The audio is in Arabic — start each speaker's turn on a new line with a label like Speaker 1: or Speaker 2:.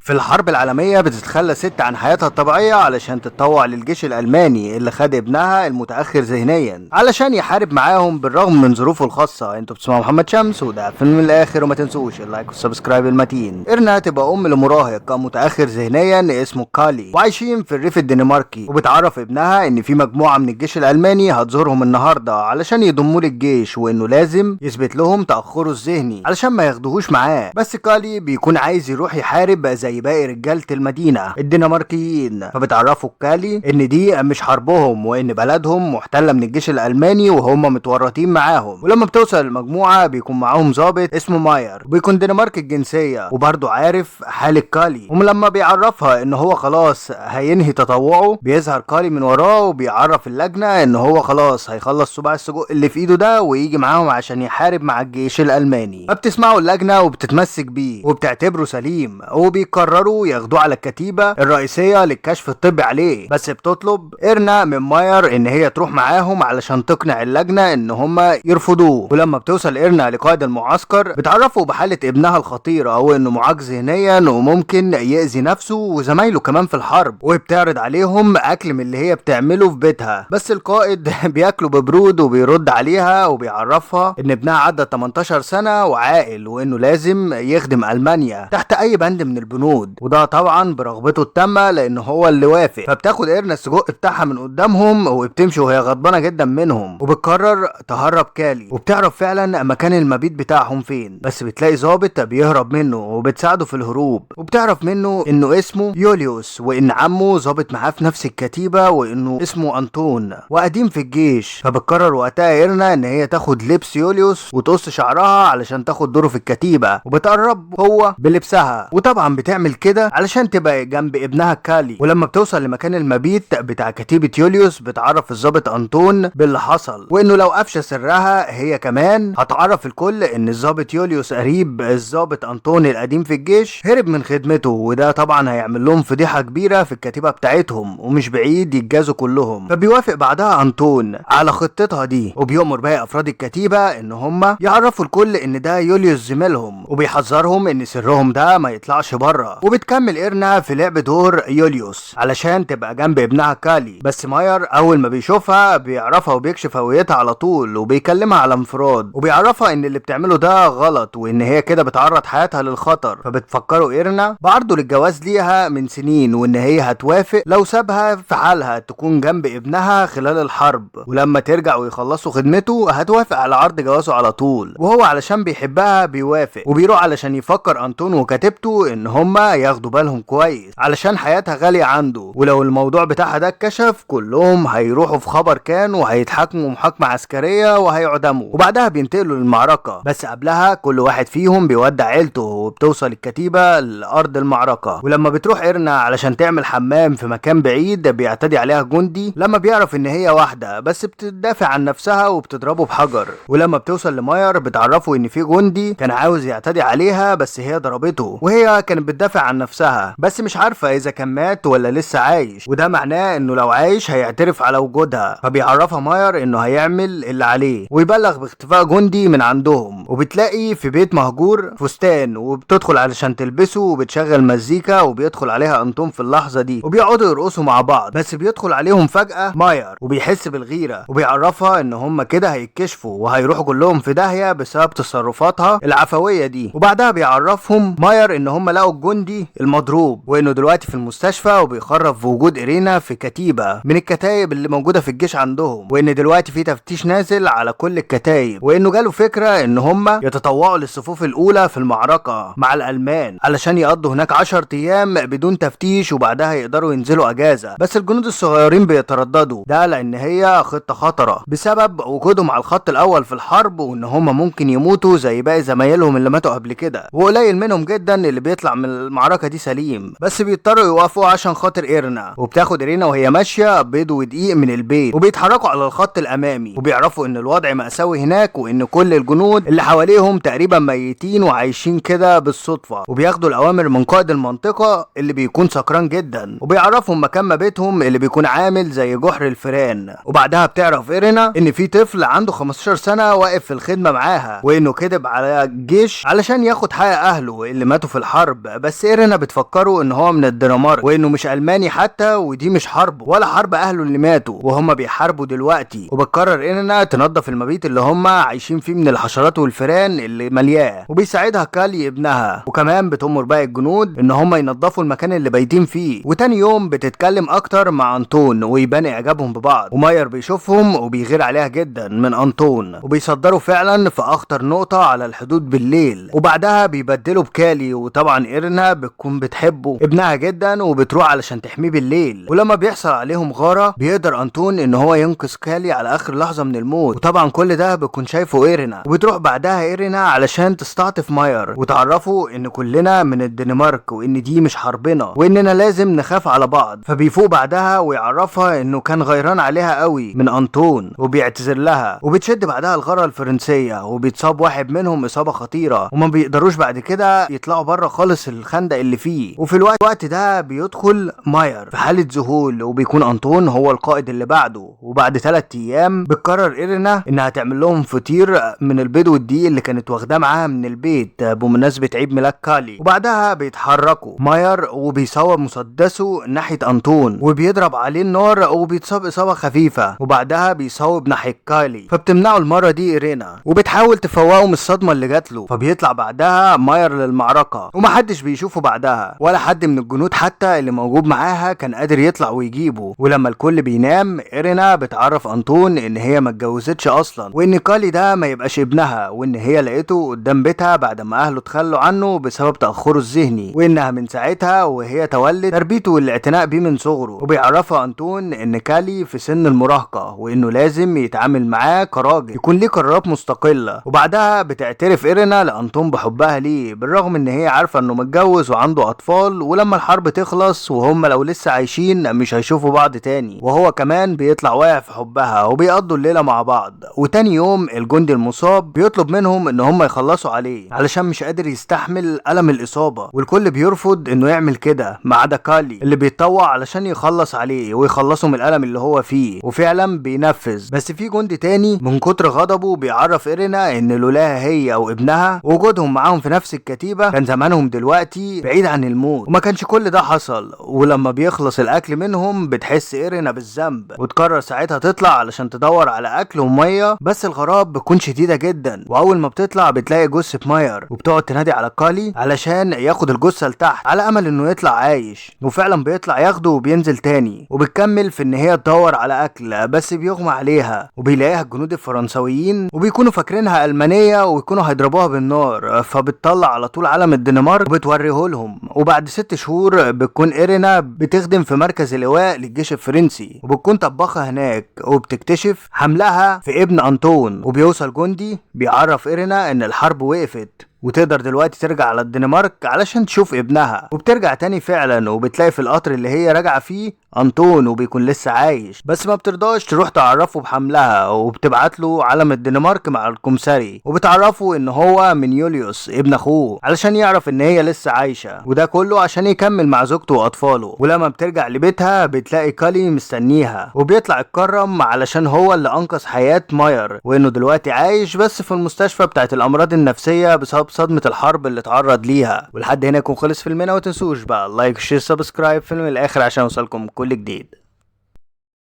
Speaker 1: في الحرب العالمية بتتخلى ست عن حياتها الطبيعية علشان تتطوع للجيش الألماني اللي خد ابنها المتأخر ذهنيا علشان يحارب معاهم بالرغم من ظروفه الخاصة. انتوا بتسمعوا محمد شمس وده فيلم من الآخر، وما تنسوش اللايك والسبسكرايب المتين. إرنا تبقى أم لمراهق متأخر ذهنيا اسمه كالي، وعايشين في الريف الدنماركي، وبتعرف ابنها ان في مجموعة من الجيش الألماني هتزورهم النهاردة علشان يضموا للجيش، وانه لازم يثبت لهم تأخره الذهني علشان ما ياخدوهوش معاه. بس كالي بيكون عايز يروح يحارب زي باقي رجالة المدينة الدنماركيين، فبتعرفوا كالي ان دي مش حربهم وان بلدهم محتلة من الجيش الألماني وهم متورطين معاهم. ولما بتوصل المجموعة بيكون معاهم ضابط اسمه ماير، وبيكون دنماركي الجنسية وبرضه عارف حالة كالي. ولما بيعرفها ان هو خلاص هينهي تطوعه بيظهر كالي من وراه وبيعرف اللجنة ان هو خلاص هيخلص صباع السجق اللي في ايده ده ويجي معاهم عشان يحارب مع الجيش الألماني. فبتسمعوا اللجنة وبتتمسك بيه وبتعتبره سليم، وبيقرروا ياخدوه على الكتيبة الرئيسية للكشف الطبي عليه. بس بتطلب إرنا من ماير ان هي تروح معاهم علشان تقنع اللجنة ان هم يرفضوه. ولما بتوصل إرنا لقائد المعسكر بتعرفوا بحالة ابنها الخطيرة او انه معاق ذهنيا وممكن يأذي نفسه وزمايله كمان في الحرب، وبتعرض عليهم اكل من اللي هي بتعمله في بيتها. بس القائد بياكله ببرود وبيرد عليها وبيعرفها ان ابنها عدى 18 سنة وعاقل وانه لازم يخدم ألمانيا تحت اي بند من البنود، وده طبعا برغبته التامة لانه هو اللي وافق. فبتاخد إرنا السجق بتاعها من قدامهم وبتمشي وهي غضبانة جدا منهم، وبتقرر تهرب كالي. وبتعرف فعلا مكان المبيت بتاعهم فين، بس بتلاقي ضابط بيهرب منه وبتساعده في الهروب. وبتعرف منه انه اسمه يوليوس وان عمه ضابط معاه في نفس الكتيبة وانه اسمه انطون وقديم في الجيش. فبتقرر وقتها إرنا ان هي تاخد لبس يوليوس وتقص شعرها علشان تاخد دوره في الكتيبة، وبتقرب هو بلبسها، وطبعا بتعمل كده علشان تبقى جنب ابنها كالي. ولما بتوصل لمكان المبيت بتاع كتيبة يوليوس بتعرف الضابط انطون باللي حصل، وانه لو افشى سرها هي كمان هتعرف الكل ان الضابط يوليوس قريب الضابط انطون القديم في الجيش هرب من خدمته، وده طبعا هيعمل لهم فضيحة كبيرة في الكتيبة بتاعتهم ومش بعيد يتجازوا كلهم. فبيوافق بعدها انطون على خطتها دي، وبيأمر باقي افراد الكتيبة ان هم يعرفوا الكل ان ده يوليوس زميلهم، وبيحذرهم ان سرهم ده ما يطلعش بره. وبتكمل إرنا في لعب دور يوليوس علشان تبقى جنب ابنها كالي. بس ماير اول ما بيشوفها بيعرفها وبيكشف هويتها على طول وبيكلمها على انفراد، وبيعرفها ان اللي بتعمله ده غلط وان هي كده بتعرض حياتها للخطر. فبتفكروا إرنا بعرضه للجواز ليها من سنين وان هي هتوافق لو سابها في حالها تكون جنب ابنها خلال الحرب، ولما ترجع ويخلصوا خدمته هتوافق على عرض جوازه على طول. وهو علشان بيحبها بيوافق، وبيروح علشان يفكر انطون وكتيبته ان هما ياخدوا بالهم كويس علشان حياتها غالية عنده، ولو الموضوع بتاعها ده اتكشف كلهم هيروحوا في خبر كان وهيتحاكموا محاكمة عسكرية وهيعدموا، وبعدها بينتقلوا للمعركة. بس قبلها كل واحد فيهم بيودع عيلته، وبتوصل الكتيبة لأرض المعركة. ولما بتروح إرنا علشان تعمل حمام في مكان بعيد بيعتدي عليها جندي لما بيعرف ان هي واحدة بس بتدافع عن نفسها وبتضربه بحجر. ولما بتوصل لماير بتعرفه ان في جندي كان عاوز يعتدي عليها بس هي ضربته، وهي كانت بتدافع عن نفسها بس مش عارفة اذا كان مات ولا لسه عايش، وده معناه انه لو عايش هيعترف على وجودها. فبيعرفها ماير انه هيعمل اللي عليه ويبلغ باختفاء جندي من عندهم. وبتلاقي في بيت مهجور فستان وبتدخل علشان تلبسه وبتشغل مزيكا، وبيدخل عليها انطون في اللحظة دي وبيقعدوا يرقصوا مع بعض. بس بيدخل عليهم فجأة ماير وبيحس بالغيرة وبيعرفها ان هم كده هيتكشفوا وهيروحوا كلهم في داهية بسبب تصرفاتها العفوية دي. وبعدها بيعرفهم ماير ان هم لقوا الجندي المضروب وانه دلوقتي في المستشفى وبيخرف في وجود إرينا في كتيبة من الكتايب اللي موجودة في الجيش عندهم، وان دلوقتي في تفتيش نازل على كل الكتايب، وانه جاله فكرة ان هم يتطوعوا للصفوف الاولى في المعركة مع الالمان علشان يقضوا هناك 10 ايام بدون تفتيش وبعدها يقدروا ينزلوا اجازة. بس الجنود الصغيرين بيترددوا، ده لان هي خطة خطرة بسبب وجودهم على الخط الاول في الحرب وان هم ممكن يموتوا زي باقي زمايلهم اللي ماتوا قبل كده، وقليل منهم جدا اللي بيطلع من المعركة دي سليم. بس بيضطروا يوقفوا عشان خاطر إرنا. وبتاخد إرينا وهي ماشية بيض ودقيق من البيت وبيتحركوا على الخط الامامي، وبيعرفوا ان الوضع مأساوي هناك وان كل الجنود اللي حواليهم تقريبا ميتين وعايشين كده بالصدفة. وبياخدوا الاوامر من قائد المنطقة اللي بيكون سكران جدا، وبيعرفهم مكان مبيتهم اللي بيكون عامل زي جحر الفيران. وبعدها بتعرف إرينا ان في طفل عنده 15 سنة واقف في الخدمة معاها، وانه كذب على الجيش علشان ياخد حق اهله اللي ماتوا في الحرب، بس بس ايرينا بتفكره ان هو من الدنمارك وانه مش الماني حتى، ودي مش حربه ولا حرب اهله اللي ماتوا وهم بيحاربوا دلوقتي. وبتقرر ايرينا تنظف المبيت اللي هم عايشين فيه من الحشرات والفيران اللي ملياه، وبيساعدها كالي ابنها، وكمان بتأمر باقي الجنود ان هم ينظفوا المكان اللي بايتين فيه. وتاني يوم بتتكلم اكتر مع انطون ويبان اعجابهم ببعض، وماير بيشوفهم وبيغير عليها جدا من انطون، وبيصدروا فعلا في اخطر نقطة على الحدود بالليل. وبعدها بيبدلوا بكالي، وطبعا ايرينا بتكون بتحبه ابنها جدا وبتروح علشان تحميه بالليل. ولما بيحصل عليهم غارة بيقدر انطون ان هو ينقذ كالي على اخر لحظة من الموت، وطبعا كل ده بتكون شايفه ايرينا. وبتروح بعدها ايرينا علشان تستعطف ماير وتعرفه ان كلنا من الدنمارك وان دي مش حربنا واننا لازم نخاف على بعض. فبيفوق بعدها ويعرفها انه كان غيران عليها قوي من انطون وبيعتذر لها. وبتشد بعدها الغارة الفرنسية وبيتصاب واحد منهم اصابة خطيرة وما بيقدروش بعد كده يطلعوا بره خالص الخندق اللي فيه. وفي الوقت ده بيدخل ماير في حالة ذهول، وبيكون انطون هو القائد اللي بعده. وبعد 3 ايام بتقرر ايرينا انها تعمل لهم فطير من البيض والدقيق اللي كانت واخداه معاها من البيت بمناسبة عيد ميلاد كالي. وبعدها بيتحركوا ماير وبيصوب مسدسه ناحية انطون وبيضرب عليه النار وبيتصاب اصابة خفيفة. وبعدها بيصوب ناحية كالي فبتمنعه المرة دي ايرينا وبتحاول تفوقه من الصدمة اللي جاتله. فبيطلع بعدها ماير للمعركة ومحدش بيشوفه بعدها ولا حد من الجنود حتى اللي موجود معاها كان قادر يطلع ويجيبه. ولما الكل بينام ايرينا بتعرف انطون ان هي ما اتجوزتش اصلا، وان كالي ده ما يبقاش ابنها، وان هي لقيته قدام بيتها بعد ما اهله تخلوا عنه بسبب تاخره الذهني، وانها من ساعتها وهي تولد تربيته والاعتناء بيه من صغره. وبيعرفها انطون ان كالي في سن المراهقه وانه لازم يتعامل معاه كراجل يكون ليه قرارات مستقله. وبعدها بتعترف ايرينا لانطون بحبها ليه بالرغم ان هي عارفه انه متجوز وعنده اطفال، ولما الحرب تخلص وهم لو لسه عايشين مش هيشوفوا بعض تاني. وهو كمان بيطلع واقع في حبها وبيقضوا الليله مع بعض. وتاني يوم الجندي المصاب بيطلب منهم ان هم يخلصوا عليه علشان مش قادر يستحمل الم الاصابه، والكل بيرفض انه يعمل كده ما عدا كالي اللي بيتطوع علشان يخلص عليه ويخلصه من الالم اللي هو فيه. وفعلا بينفذ. بس في جندي تاني من كتر غضبه بيعرف ايرينا ان لولاها هي وابنها وجودهم معاهم في نفس الكتيبه كان زمانهم دلوقتي بعيد عن الموت، وما كانش كل ده حصل. ولما بيخلص الاكل منهم بتحس ايرينا بالذنب وتقرر ساعتها تطلع علشان تدور على اكل وميه. بس الغراب بتكون شديده جدا، واول ما بتطلع بتلاقي جثه ماير وبتقعد تنادي على كالي علشان ياخد الجثه لتحت على امل انه يطلع عايش. وفعلا بيطلع ياخده وبينزل تاني، وبتكمل في ان هي تدور على اكل بس بيغمى عليها وبيلاقيها الجنود الفرنسويين وبيكونوا فاكرينها المانيه ويكونوا هيضربوها بالنار. فبتطلع على طول علم الدنمارك وبتوريه لهم. وبعد 6 شهور بتكون ايرينا بتخدم في مركز اللواء للجيش الفرنسي وبتكون طباخه هناك، وبتكتشف حملها في ابن انطون. وبيوصل جندي بيعرف ايرينا ان الحرب وقفت وتقدر دلوقتي ترجع على الدنمارك علشان تشوف ابنها. وبترجع تاني فعلا، وبتلاقي في القطر اللي هي راجعه فيه انطون وبيكون لسه عايش، بس ما بترضاش تروح تعرفه بحملها وبتبعت له علم الدنمارك مع الكمساري وبتعرفه ان هو من يوليوس ابن اخوه علشان يعرف ان هي لسه عايشه، وده كله عشان يكمل مع زوجته واطفاله. ولما بترجع لبيتها بتلاقي كالي مستنيها وبيطلع يتكرم علشان هو اللي انقذ حياه ماير وانه دلوقتي عايش بس في المستشفى بتاعت الامراض النفسيه بسبب صدمه الحرب اللي اتعرض ليها. ولحد هنا يكون خلص فيلمنا، وتنسوش بقى لايك شير سبسكرايب فيلم الاخر عشان يوصلكم كل جديد.